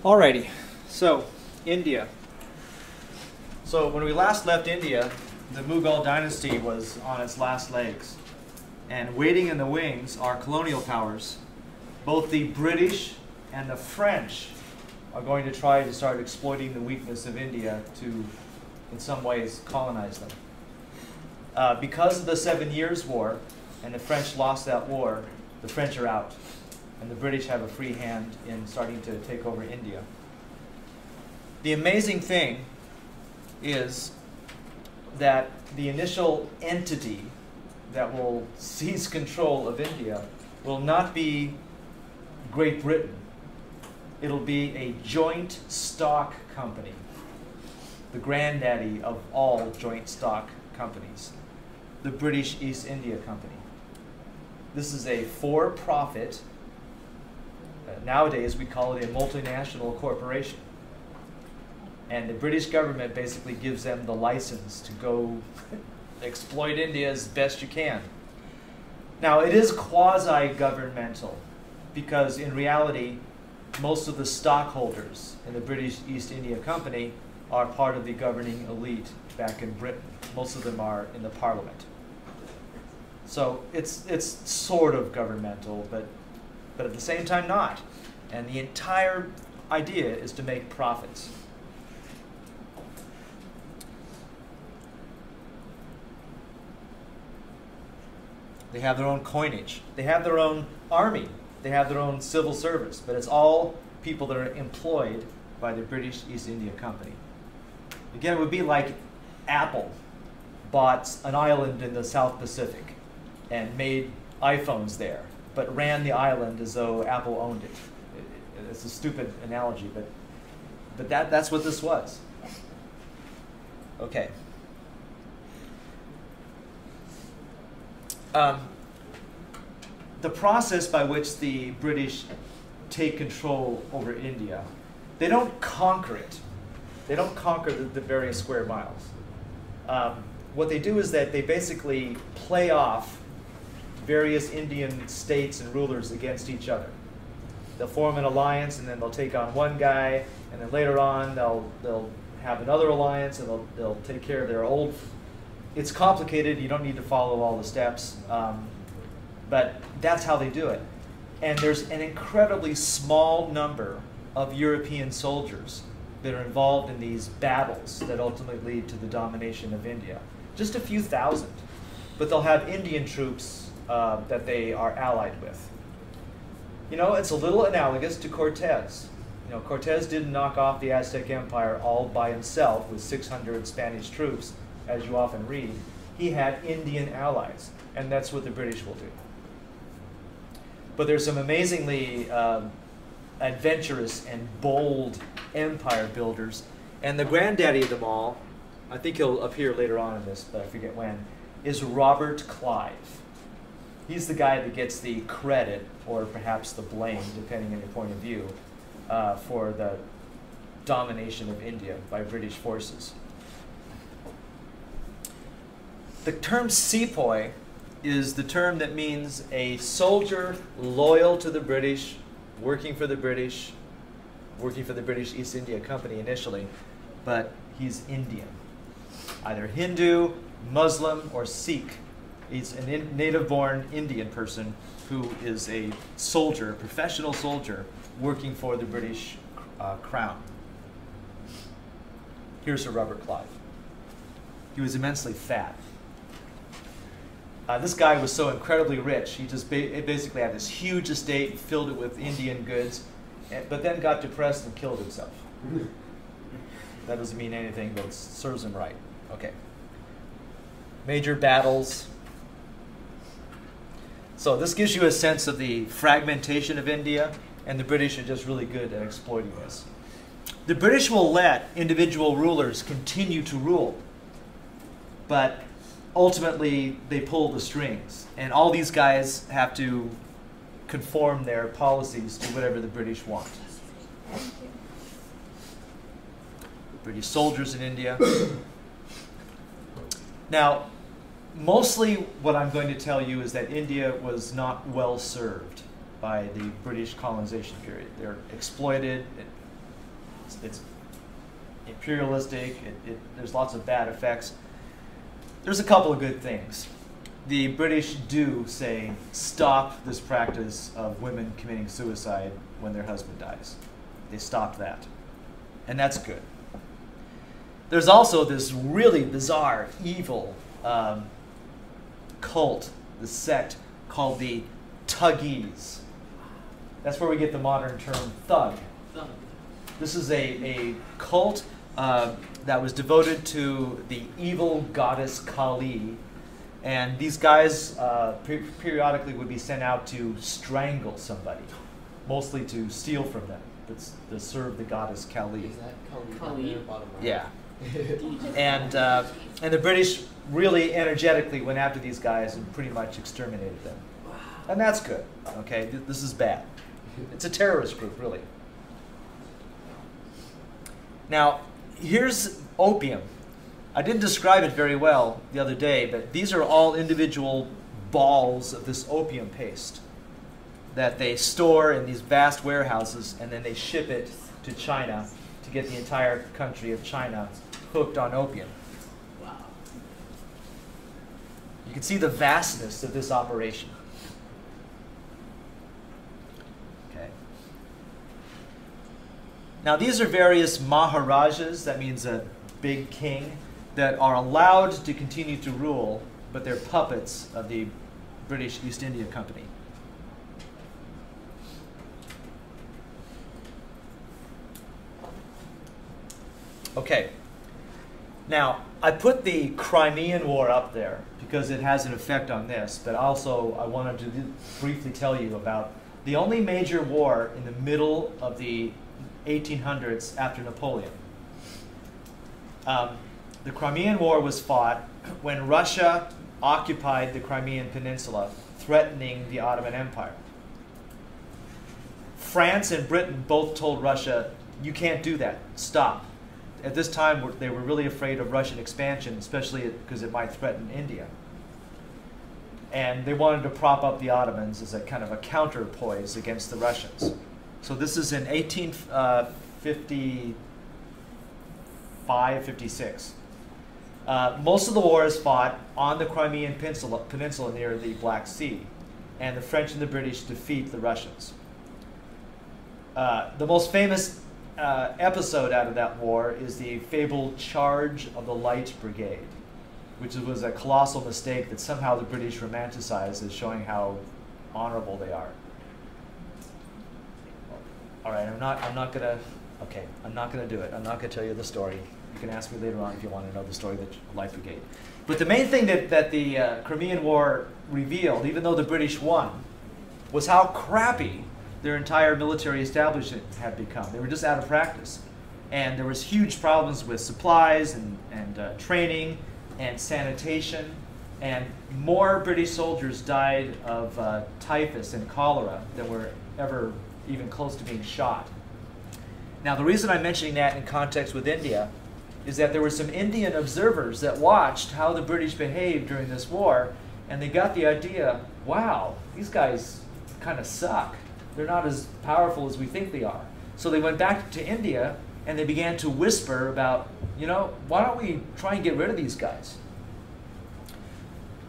Alrighty, so India. So when we last left India, the Mughal dynasty was on its last legs. And waiting in the wings are colonial powers. Both the British and the French are going to try to start exploiting the weakness of India to, in some ways, colonize them. Because of the 7 Years' War, and the French lost that war, the French are out. And the British have a free hand in starting to take over India. The amazing thing is that the initial entity that will seize control of India will not be Great Britain. It'll be a joint stock company, the granddaddy of all joint stock companies, the British East India Company. This is a for-profit, nowadays we call it a multinational corporation. And the British government basically gives them the license to go exploit India as best you can. Now, it is quasi-governmental because in reality, most of the stockholders in the British East India Company are part of the governing elite back in Britain. Most of them are in the parliament. So it's sort of governmental, but at the same time not. And the entire idea is to make profits. They have their own coinage. They have their own army. They have their own civil service. But it's all people that are employed by the British East India Company. Again, it would be like Apple bought an island in the South Pacific and made iPhones there, but ran the island as though Apple owned it. It's a stupid analogy, but that's what this was. Okay. The process by which the British take control over India, they don't conquer it. They don't conquer the various square miles. What they do is that they basically play off various Indian states and rulers against each other. They'll form an alliance, and then they'll take on one guy, and then later on they'll have another alliance, and they'll take care of their old. It's complicated. You don't need to follow all the steps, but that's how they do it. And there's an incredibly small number of European soldiers that are involved in these battles that ultimately lead to the domination of India. Just a few thousand, but they'll have Indian troops that they are allied with. You know, it's a little analogous to Cortez. You know, Cortez didn't knock off the Aztec Empire all by himself with 600 Spanish troops, as you often read. He had Indian allies, and that's what the British will do. But there's some amazingly adventurous and bold empire builders, and the granddaddy of them all, I think he'll appear later on in this, but I forget when, is Robert Clive. He's the guy that gets the credit, or perhaps the blame, depending on your point of view, for the domination of India by British forces. The term sepoy is the term that means a soldier loyal to the British, working for the British East India Company initially, but he's Indian. Either Hindu, Muslim, or Sikh. He's a native-born Indian person who is a soldier, a professional soldier, working for the British Crown. Here's Sir Robert Clive. He was immensely fat. This guy was so incredibly rich, he just basically had this huge estate, filled it with Indian goods, but then got depressed and killed himself. That doesn't mean anything, but it serves him right. Okay. Major battles. So this gives you a sense of the fragmentation of India, and the British are just really good at exploiting this. The British will let individual rulers continue to rule, but ultimately they pull the strings, and all these guys have to conform their policies to whatever the British want. British soldiers in India. Now, mostly what I'm going to tell you is that India was not well served by the British colonization period. They're exploited It's imperialistic. There's lots of bad effects. There's a couple of good things. The British do say, stop this practice of women committing suicide when their husband dies. They stopped that. And that's good. There's also this really bizarre, evil cult, the sect called the Tuggies. That's where we get the modern term thug. This is a cult that was devoted to the evil goddess Kali. And these guys periodically would be sent out to strangle somebody, mostly to steal from them, to serve the goddess Kali. Is that Kali? Yeah. And the British really energetically went after these guys and pretty much exterminated them. And that's good, okay? This is bad. It's a terrorist group, really. Now, here's opium. I didn't describe it very well the other day, but these are all individual balls of this opium paste that they store in these vast warehouses, and then they ship it to China to get the entire country of China hooked on opium. Wow. You can see the vastness of this operation. Okay. Now these are various maharajas, that means a big king, that are allowed to continue to rule, but they're puppets of the British East India Company. Okay. Now, I put the Crimean War up there because it has an effect on this, but also I wanted to briefly tell you about the only major war in the middle of the 1800s after Napoleon. The Crimean War was fought when Russia occupied the Crimean Peninsula, threatening the Ottoman Empire. France and Britain both told Russia, you can't do that, stop. At this time, they were really afraid of Russian expansion, especially because it might threaten India. And they wanted to prop up the Ottomans as a kind of a counterpoise against the Russians. So this is in 1855, 56. Most of the war is fought on the Crimean Peninsula near the Black Sea, and the French and the British defeat the Russians. The most famous episode out of that war is the fabled Charge of the Light Brigade, which was a colossal mistake that somehow the British romanticized as showing how honorable they are. All right, I'm not gonna do it. I'm not gonna tell you the story. You can ask me later on if you want to know the story of the Light Brigade. But the main thing that the Crimean War revealed, even though the British won, was how crappy their entire military establishment had become. They were just out of practice. And there was huge problems with supplies and training and sanitation. And more British soldiers died of typhus and cholera than were ever even close to being shot. Now, the reason I'm mentioning that in context with India is that there were some Indian observers that watched how the British behaved during this war, and they got the idea, wow, these guys kind of suck. They're not as powerful as we think they are. So they went back to India and they began to whisper about, you know, why don't we try and get rid of these guys?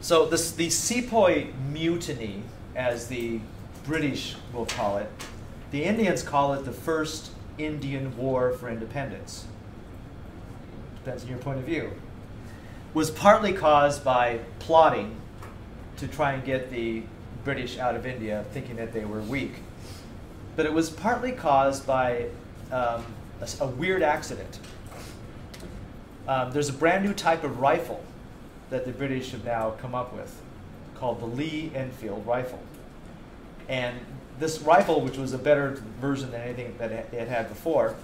So the Sepoy Mutiny, as the British will call it, the Indians call it the First Indian War for Independence. Depends on your point of view. Was partly caused by plotting to try and get the British out of India, thinking that they were weak. But it was partly caused by a weird accident. There's a brand new type of rifle that the British have now come up with called the Lee-Enfield rifle. And this rifle, which was a better version than anything that it had before,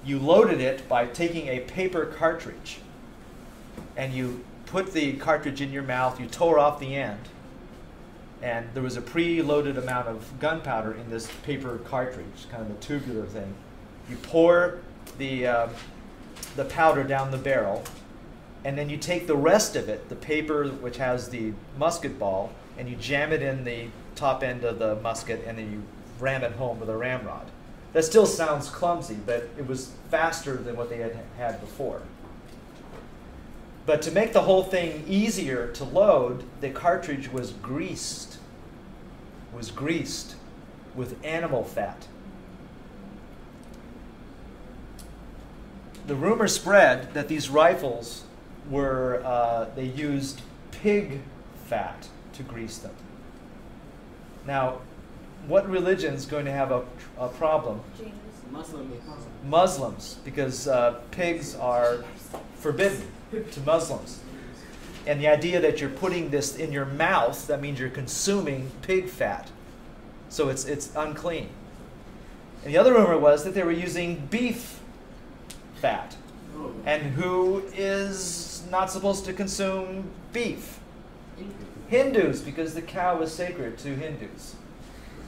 you loaded it by taking a paper cartridge and you put the cartridge in your mouth, you tore off the end, and there was a pre-loaded amount of gunpowder in this paper cartridge, kind of a tubular thing. You pour the powder down the barrel, and then you take the rest of it, the paper which has the musket ball, and you jam it in the top end of the musket, and then you ram it home with a ramrod. That still sounds clumsy, but it was faster than what they had had before. But to make the whole thing easier to load, the cartridge was greased with animal fat. The rumor spread that these rifles were, they used pig fat to grease them. Now, what religion's going to have a problem? Muslims, because pigs are forbidden to Muslims. And the idea that you're putting this in your mouth, that means you're consuming pig fat. So it's unclean. And the other rumor was that they were using beef fat. And who is not supposed to consume beef? Hindus, because the cow is sacred to Hindus.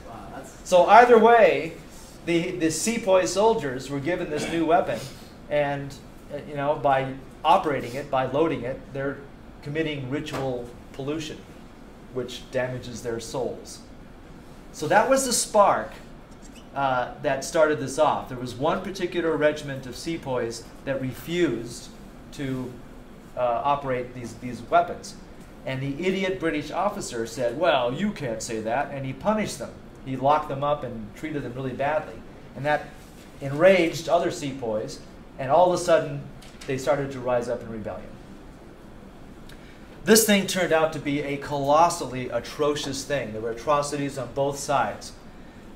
Wow, So either way, the sepoy soldiers were given this new weapon, and by operating it, by loading it, they're committing ritual pollution, which damages their souls. So that was the spark that started this off. There was one particular regiment of sepoys that refused to operate these weapons. And the idiot British officer said, well, you can't say that, and he punished them. He locked them up and treated them really badly. And that enraged other sepoys, and all of a sudden, they started to rise up in rebellion. This thing turned out to be a colossally atrocious thing. There were atrocities on both sides.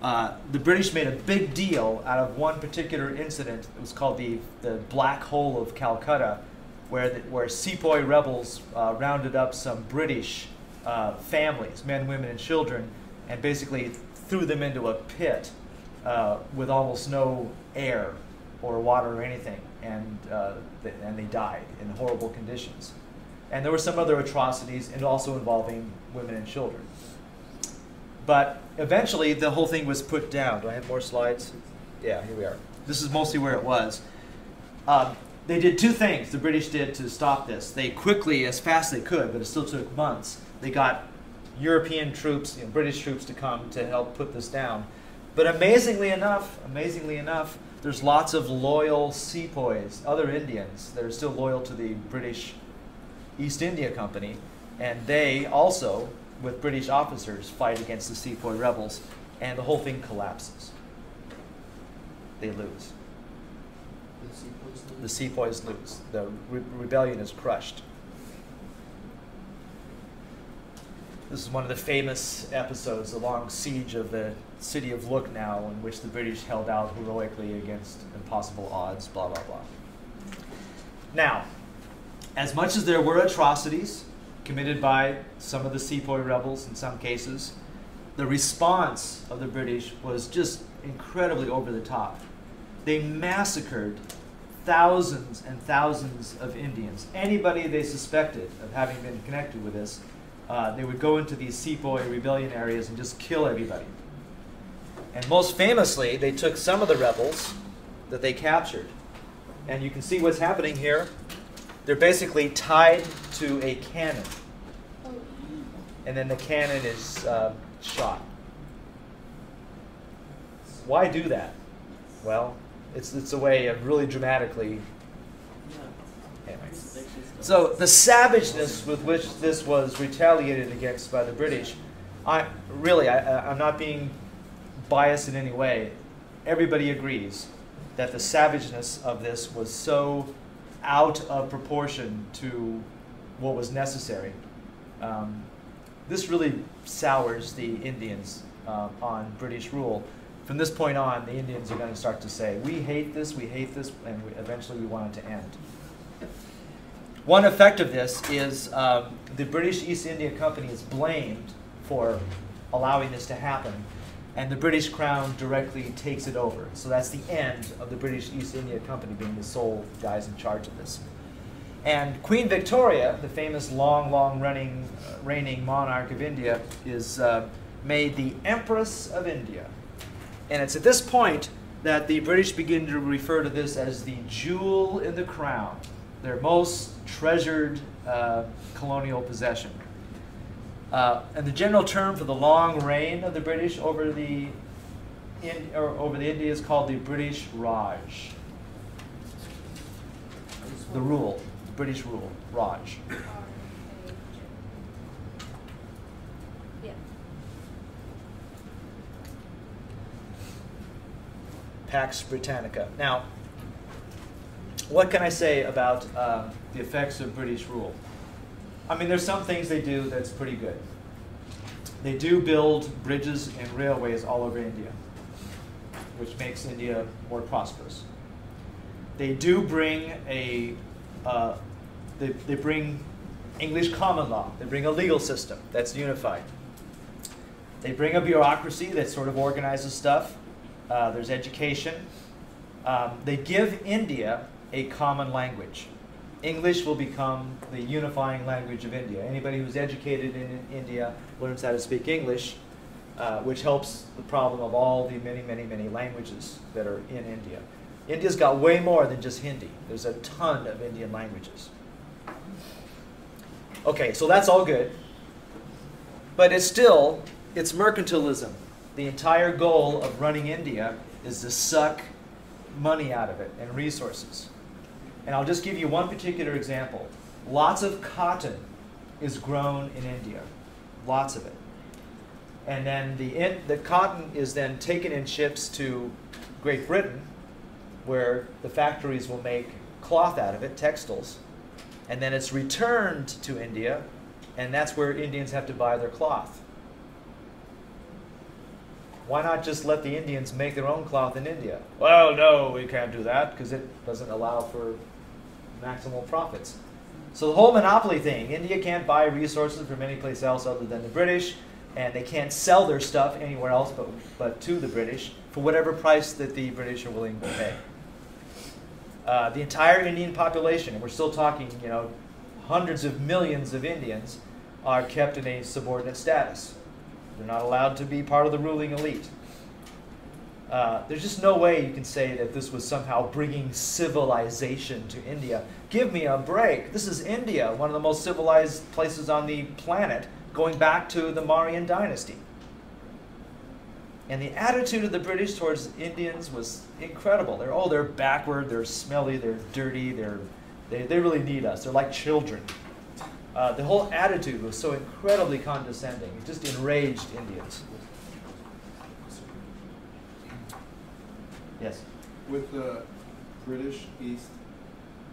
The British made a big deal out of one particular incident. It was called the Black Hole of Calcutta, where sepoy rebels rounded up some British families, men, women, and children, and basically threw them into a pit with almost no air or water or anything, and they died in horrible conditions. And there were some other atrocities, and also involving women and children. But eventually, the whole thing was put down. Do I have more slides? Yeah, here we are. This is mostly where it was. They did two things, the British did, to stop this. They quickly, as fast as they could, but it still took months, they got European troops, British troops to come to help put this down. But amazingly enough, there's lots of loyal sepoys, other Indians, that are still loyal to the British East India Company, and they also, with British officers, fight against the sepoy rebels, and the whole thing collapses. They lose. The sepoys lose. The rebellion is crushed. This is one of the famous episodes, the long siege of the city of Lucknow, in which the British held out heroically against impossible odds, blah, blah, blah. Now, as much as there were atrocities committed by some of the sepoy rebels in some cases, the response of the British was just incredibly over the top. They massacred thousands and thousands of Indians. Anybody they suspected of having been connected with this, they would go into these sepoy rebellion areas and just kill everybody. And most famously, they took some of the rebels that they captured. And you can see what's happening here. They're basically tied to a cannon. And then the cannon is shot. Why do that? Well, it's a way of really dramatically. Anyway. So the savageness with which this was retaliated against by the British, I'm not being biased in any way. Everybody agrees that the savageness of this was so out of proportion to what was necessary. This really sours the Indians on British rule. From this point on, the Indians are going to start to say, we hate this, and eventually we want it to end. One effect of this is the British East India Company is blamed for allowing this to happen, and the British Crown directly takes it over. So that's the end of the British East India Company being the sole guys in charge of this. And Queen Victoria, the famous long reigning monarch of India, is made the Empress of India. And it's at this point that the British begin to refer to this as the jewel in the crown, their most treasured colonial possession. And the general term for the long reign of the British over the over the India is called the British Raj. The rule, the British rule, Raj. Yeah. Pax Britannica. Now, what can I say about the effects of British rule? I mean, there's some things they do that's pretty good. They do build bridges and railways all over India, which makes India more prosperous. They do bring they bring English common law. They bring a legal system that's unified. They bring a bureaucracy that sort of organizes stuff. There's education. They give India a common language. English will become the unifying language of India. Anybody who's educated in India learns how to speak English, which helps the problem of all the many, many, many languages that are in India. India's got way more than just Hindi. There's a ton of Indian languages. Okay, so that's all good. But it's mercantilism. The entire goal of running India is to suck money out of it and resources. And I'll just give you one particular example. Lots of cotton is grown in India. Lots of it. And then the cotton is then taken in ships to Great Britain, where the factories will make cloth out of it, textiles. And then it's returned to India, and that's where Indians have to buy their cloth. Why not just let the Indians make their own cloth in India? Well, no, we can't do that because it doesn't allow for maximal profits. So the whole monopoly thing, India can't buy resources from any place else other than the British, and they can't sell their stuff anywhere else but to the British for whatever price that the British are willing to pay. The entire Indian population, and we're still talking, hundreds of millions of Indians, are kept in a subordinate status. They're not allowed to be part of the ruling elite. There's just no way you can say that this was somehow bringing civilization to India. Give me a break. This is India, one of the most civilized places on the planet, going back to the Mauryan dynasty. And the attitude of the British towards Indians was incredible. They're backward, they're smelly, they're dirty, they really need us. They're like children. The whole attitude was so incredibly condescending. It just enraged Indians. Yes? With the British East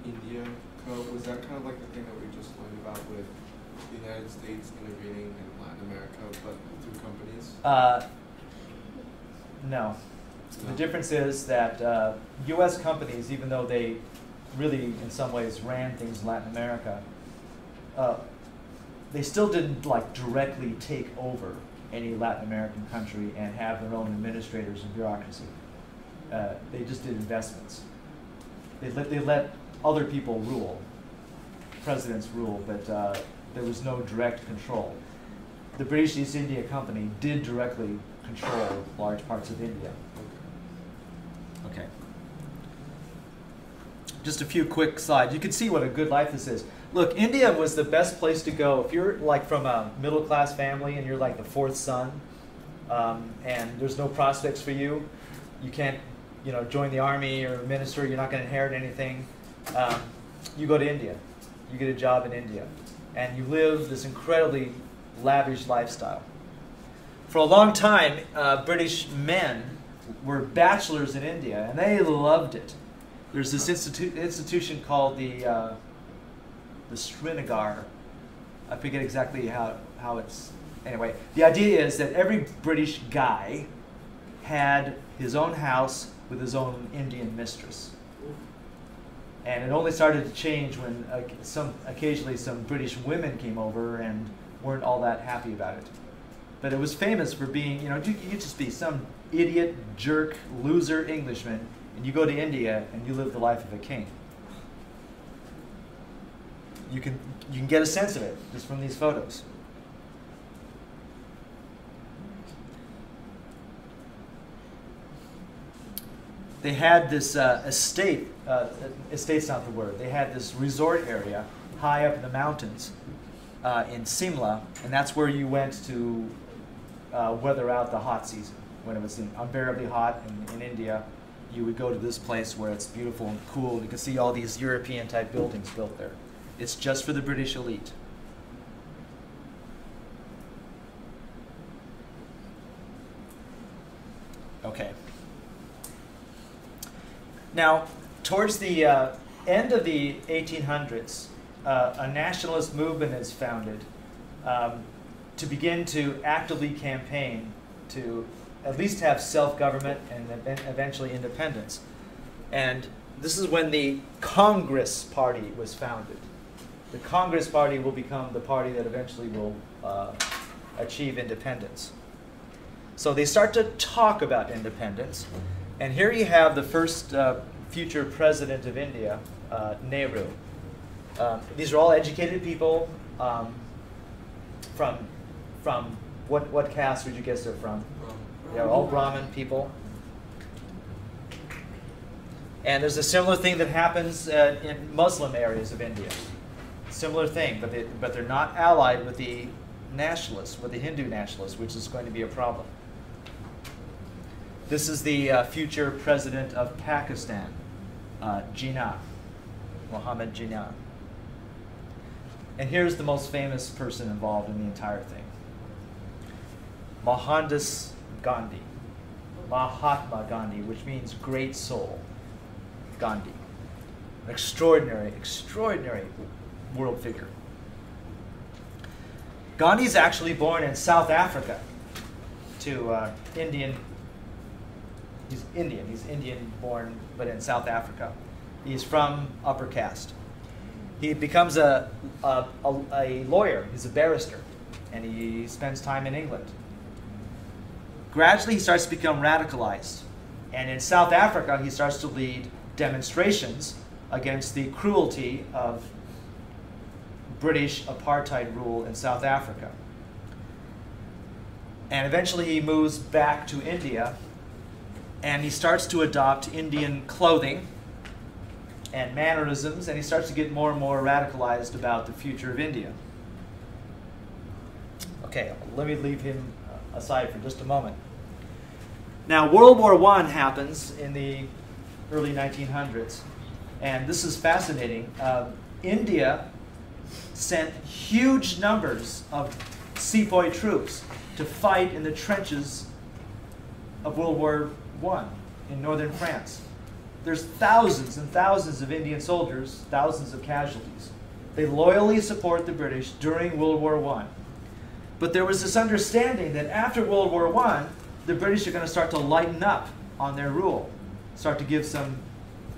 India Code, was that kind of like the thing that we just learned about with the United States intervening in Latin America, but through companies? No. The difference is that U.S. companies, even though they really, in some ways, ran things in Latin America, they still didn't directly take over any Latin American country and have their own administrators and bureaucracy. They just did investments. They let other people rule, presidents rule, but there was no direct control. The British East India Company did directly control large parts of India. Okay. Just a few quick slides. You can see what a good life this is. Look, India was the best place to go if you're from a middle-class family and you're the fourth son, and there's no prospects for you. You can't, join the army or minister. You're not going to inherit anything. You go to India. You get a job in India, and you live this incredibly lavish lifestyle. For a long time, British men were bachelors in India, and they loved it. There's this institution called the Srinagar. I forget exactly how it's... Anyway, the idea is that every British guy had his own house with his own Indian mistress. And it only started to change when occasionally some British women came over and weren't all that happy about it. But it was famous for being, you could just be some idiot, jerk, loser Englishman, and you go to India and you live the life of a king. You can get a sense of it just from these photos. They had this estate, estate's not the word, they had this resort area high up in the mountains in Simla, and that's where you went to weather out the hot season. when it was unbearably hot in India, you would go to this place where it's beautiful and cool. You can see all these European-type buildings built there. It's just for the British elite. Okay. Now, towards the end of the 1800s, a nationalist movement is founded to begin to actively campaign to at least have self-government and eventually independence. And this is when the Congress Party was founded. The Congress Party will become the party that eventually will achieve independence. So they start to talk about independence. And here you have the first future president of India, Nehru. These are all educated people from what caste would you guess they're from? They're all Brahmin people. And there's a similar thing that happens in Muslim areas of India. Similar thing, but they're not allied with the nationalists, with the Hindu nationalists, which is going to be a problem. This is the future president of Pakistan, Jinnah, Muhammad Jinnah. And here's the most famous person involved in the entire thing. Mohandas Gandhi. Mahatma Gandhi, which means great soul. Gandhi. An extraordinary, extraordinary world figure. Gandhi's actually born in South Africa to Indian. He's Indian. He's Indian born, but in South Africa. He's from upper caste. He becomes a lawyer. He's a barrister, and he spends time in England. Gradually, he starts to become radicalized, and in South Africa, he starts to lead demonstrations against the cruelty of British apartheid rule in South Africa. And eventually, he moves back to India, and he starts to adopt Indian clothing and mannerisms, and he starts to get more and more radicalized about the future of India. Okay, let me leave him aside for just a moment. Now, World War I happens in the early 1900s, and this is fascinating. India sent huge numbers of sepoy troops to fight in the trenches of World War I in northern France. There's thousands and thousands of Indian soldiers, thousands of casualties. They loyally support the British during World War I. But there was this understanding that after World War I, the British are going to start to lighten up on their rule, start to give some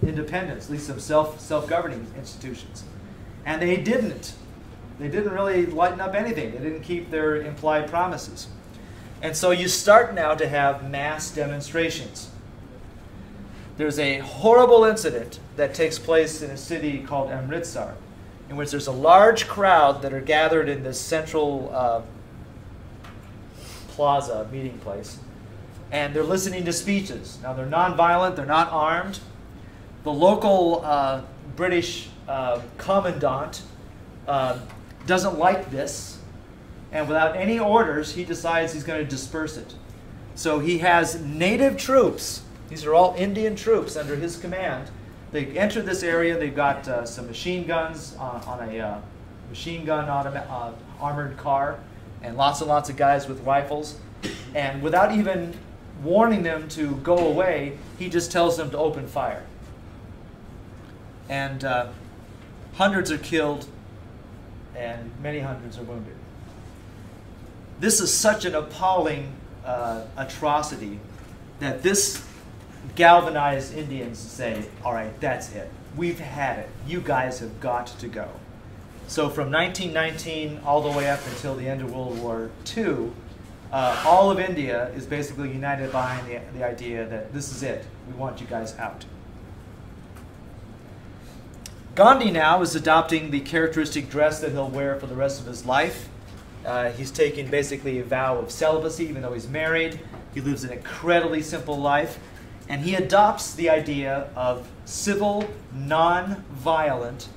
independence, at least some self-governing institutions. And they didn't. They didn't really lighten up anything. They didn't keep their implied promises. And so you start now to have mass demonstrations. There's a horrible incident that takes place in a city called Amritsar, in which there's a large crowd that are gathered in this central plaza, meeting place, and they're listening to speeches. Now, they're nonviolent, they're not armed. The local British commandant doesn't like this, and without any orders, he decides he's going to disperse it. So he has native troops. These are all Indian troops under his command. They enter this area. They've got some machine guns on a machine gun armored car, and lots of guys with rifles. And without even warning them to go away, he just tells them to open fire. And hundreds are killed, and many hundreds are wounded. This is such an appalling atrocity that this galvanized Indians to say, all right, that's it. We've had it. You guys have got to go. So from 1919 all the way up until the end of World War II, all of India is basically united behind the idea that this is it. We want you guys out. Gandhi now is adopting the characteristic dress that he'll wear for the rest of his life. He's taking basically a vow of celibacy, even though he's married. He lives an incredibly simple life. And he adopts the idea of civil, non-violent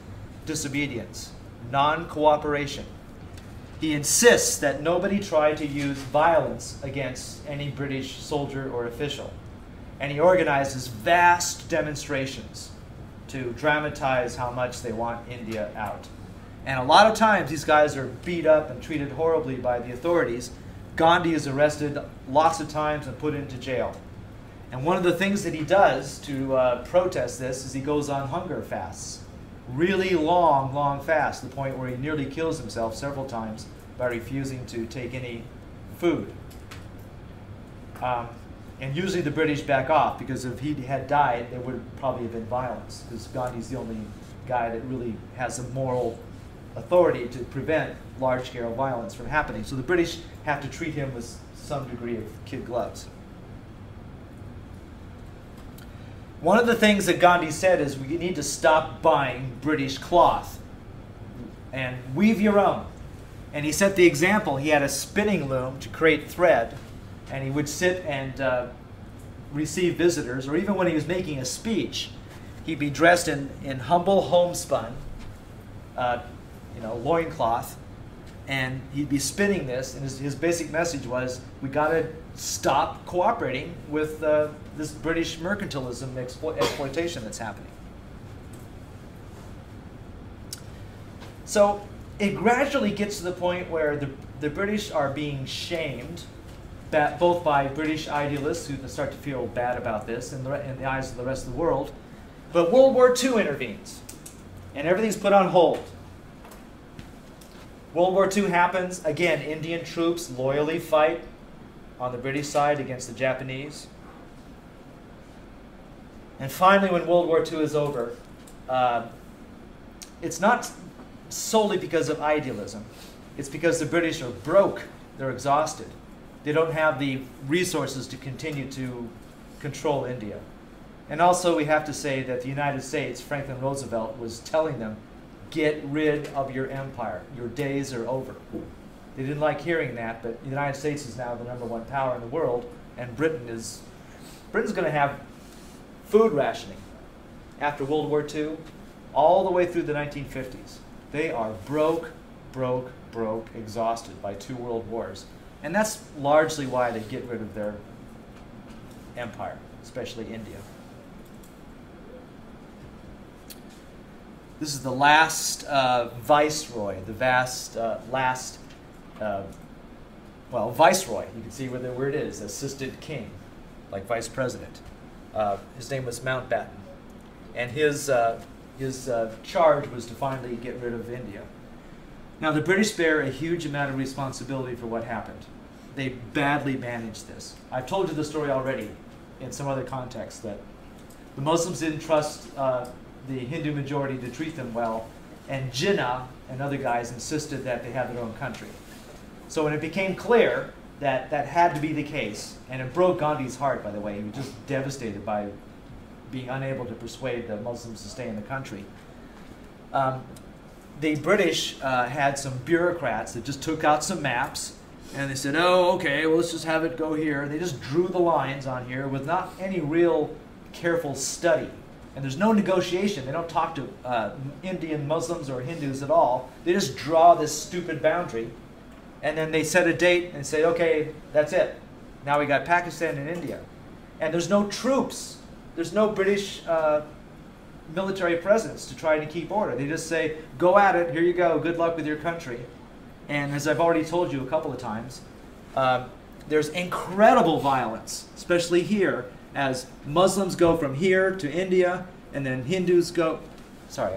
disobedience, non-cooperation. He insists that nobody try to use violence against any British soldier or official. And he organizes vast demonstrations to dramatize how much they want India out. And a lot of times these guys are beat up and treated horribly by the authorities. Gandhi is arrested lots of times and put into jail. And one of the things that he does to protest this is he goes on hunger fasts. Really long, long fasts, to the point where he nearly kills himself several times by refusing to take any food. And usually the British back off, because if he had died, there would probably have been violence, because Gandhi's the only guy that really has a moral authority to prevent large-scale violence from happening. So the British have to treat him with some degree of kid gloves. One of the things that Gandhi said is we need to stop buying British cloth and weave your own. And he set the example. He had a spinning loom to create thread, and he would sit and receive visitors, or even when he was making a speech, he'd be dressed in humble homespun, loincloth, and he'd be spinning this, and his basic message was, we got to stop cooperating with this British mercantilism exploitation that's happening. So it gradually gets to the point where the British are being shamed, both by British idealists who start to feel bad about this in the eyes of the rest of the world. But World War II intervenes, and everything's put on hold. World War II happens. Again, Indian troops loyally fight on the British side against the Japanese. And finally, when World War II is over, it's not solely because of idealism. It's because the British are broke. They're exhausted. They don't have the resources to continue to control India. And also, we have to say that the United States, Franklin Roosevelt, was telling them, get rid of your empire. Your days are over. They didn't like hearing that, but the United States is now the #1 power in the world, and Britain's going to have food rationing after World War II, all the way through the 1950s. They are broke, exhausted by 2 world wars. And that's largely why they get rid of their empire, especially India. This is the last viceroy, the viceroy. You can see where it is, assistant king, like vice president. His name was Mountbatten. And his charge was to finally get rid of India. Now, the British bear a huge amount of responsibility for what happened. They badly managed this. I've told you the story already in some other context, that the Muslims didn't trust the Hindu majority to treat them well, and Jinnah and other guys insisted that they have their own country. So when it became clear that that had to be the case, and it broke Gandhi's heart, by the way, he was just devastated by being unable to persuade the Muslims to stay in the country. The British had some bureaucrats that just took out some maps, and they said, oh, okay, well, let's just have it go here. They just drew the lines on here with not any real careful study. And there's no negotiation. They don't talk to Indian Muslims or Hindus at all. They just draw this stupid boundary, and then they set a date and say, okay, that's it. Now we got Pakistan and India. And there's no troops. There's no British military presence to try to keep order. They just say, go at it, here you go, good luck with your country. And as I've already told you a couple of times, there's incredible violence, especially here, as Muslims go from here to India, and then Hindus go, sorry,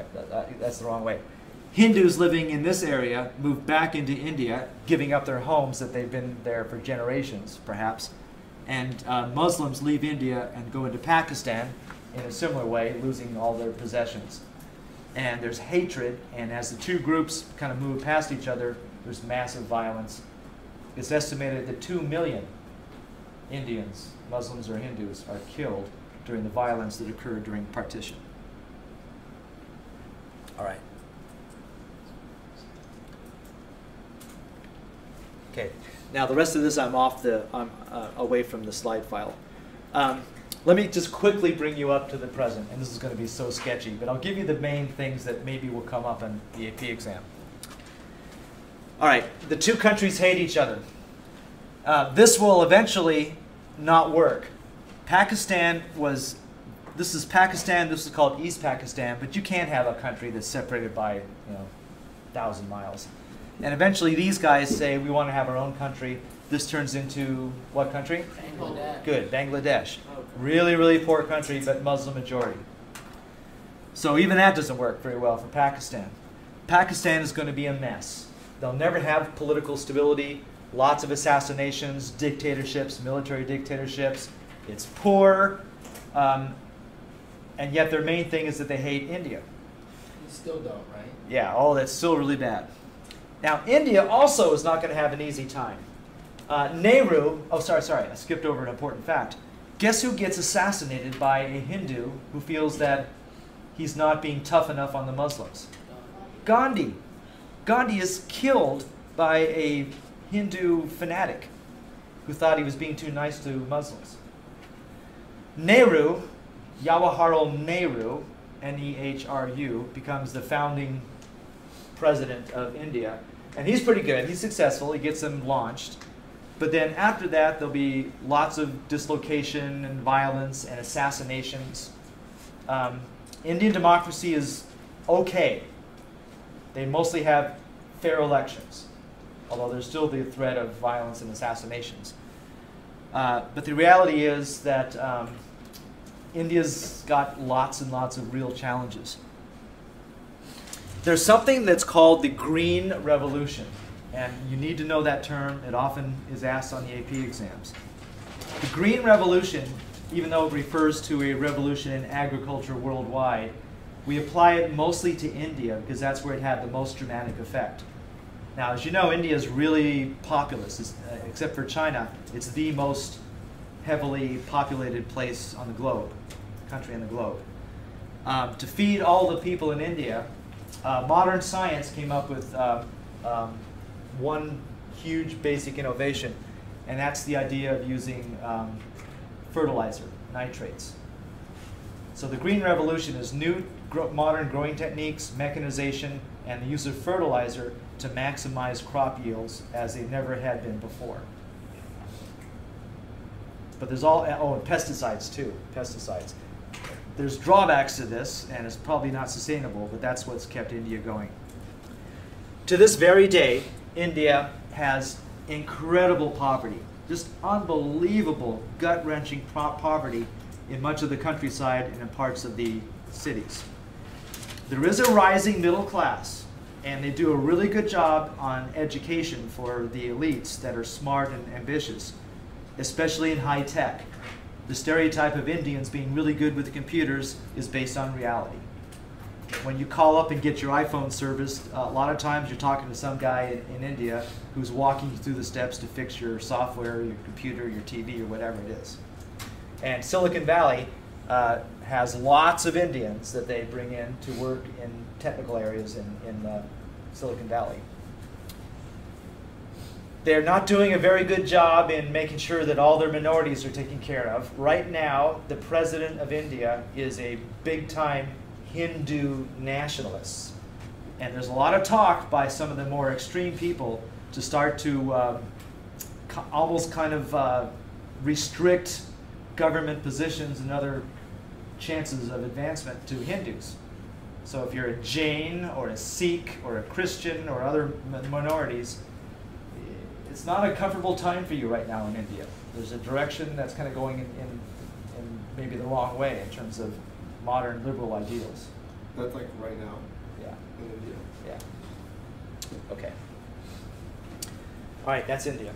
that's the wrong way. Hindus living in this area move back into India, giving up their homes that they've been there for generations, perhaps. And Muslims leave India and go into Pakistan in a similar way, losing all their possessions. And there's hatred, and as the two groups kind of move past each other, there's massive violence. It's estimated that 2 million Indians, Muslims or Hindus, are killed during the violence that occurred during partition. All right. Okay. Now the rest of this, I'm away from the slide file. Let me just quickly bring you up to the present, and this is going to be so sketchy, but I'll give you the main things that maybe will come up in the AP exam. All right, the two countries hate each other. This will eventually not work. Pakistan was, this is Pakistan, this is called East Pakistan, but you can't have a country that's separated by, 1,000 miles. And eventually these guys say, we want to have our own country. This turns into what country? Bangladesh. Good, Bangladesh. Okay. Really, really poor country, but Muslim majority. So even that doesn't work very well for Pakistan. Pakistan is going to be a mess. They'll never have political stability, lots of assassinations, dictatorships, military dictatorships. It's poor, and yet their main thing is that they hate India. You still don't, right? Yeah, that's still really bad. Now, India also is not going to have an easy time. Nehru, I skipped over an important fact. Guess who gets assassinated by a Hindu who feels that he's not being tough enough on the Muslims? Gandhi. Gandhi is killed by a Hindu fanatic who thought he was being too nice to Muslims. Nehru, Jawaharlal Nehru, Nehru, becomes the founding president of India. And he's pretty good. He's successful. He gets them launched. But then after that, there'll be lots of dislocation and violence and assassinations. Indian democracy is okay. They mostly have fair elections, although there's still the threat of violence and assassinations. But the reality is that India's got lots and lots of real challenges. There's something that's called the Green Revolution, and you need to know that term. It often is asked on the AP exams. The Green Revolution, even though it refers to a revolution in agriculture worldwide, we apply it mostly to India because that's where it had the most dramatic effect. Now, as you know, India is really populous. Except for China, it's the most heavily populated place on the globe, country on the globe. To feed all the people in India, modern science came up with one huge basic innovation, and that's the idea of using fertilizer, nitrates. So the Green Revolution is new modern growing techniques, mechanization, and the use of fertilizer to maximize crop yields as they never had been before. But there's and pesticides too, pesticides. There's drawbacks to this, and it's probably not sustainable, but that's what's kept India going. To this very day, India has incredible poverty, just unbelievable, gut-wrenching poverty in much of the countryside and in parts of the cities. There is a rising middle class, and they do a really good job on education for the elites that are smart and ambitious, especially in high tech. The stereotype of Indians being really good with computers is based on reality. When you call up and get your iPhone serviced, a lot of times you're talking to some guy in India who's walking you through the steps to fix your software, your computer, your TV, or whatever it is. And Silicon Valley has lots of Indians that they bring in to work in technical areas in Silicon Valley. They're not doing a very good job in making sure that all their minorities are taken care of. Right now, the president of India is a big-time Hindu nationalist. And there's a lot of talk by some of the more extreme people to start to almost kind of restrict government positions and other chances of advancement to Hindus. So if you're a Jain or a Sikh or a Christian or other minorities, it's not a comfortable time for you right now in India. There's a direction that's kind of going in maybe the wrong way in terms of modern liberal ideals. That's like right now Yeah. in India. Yeah. Okay. All right, that's India.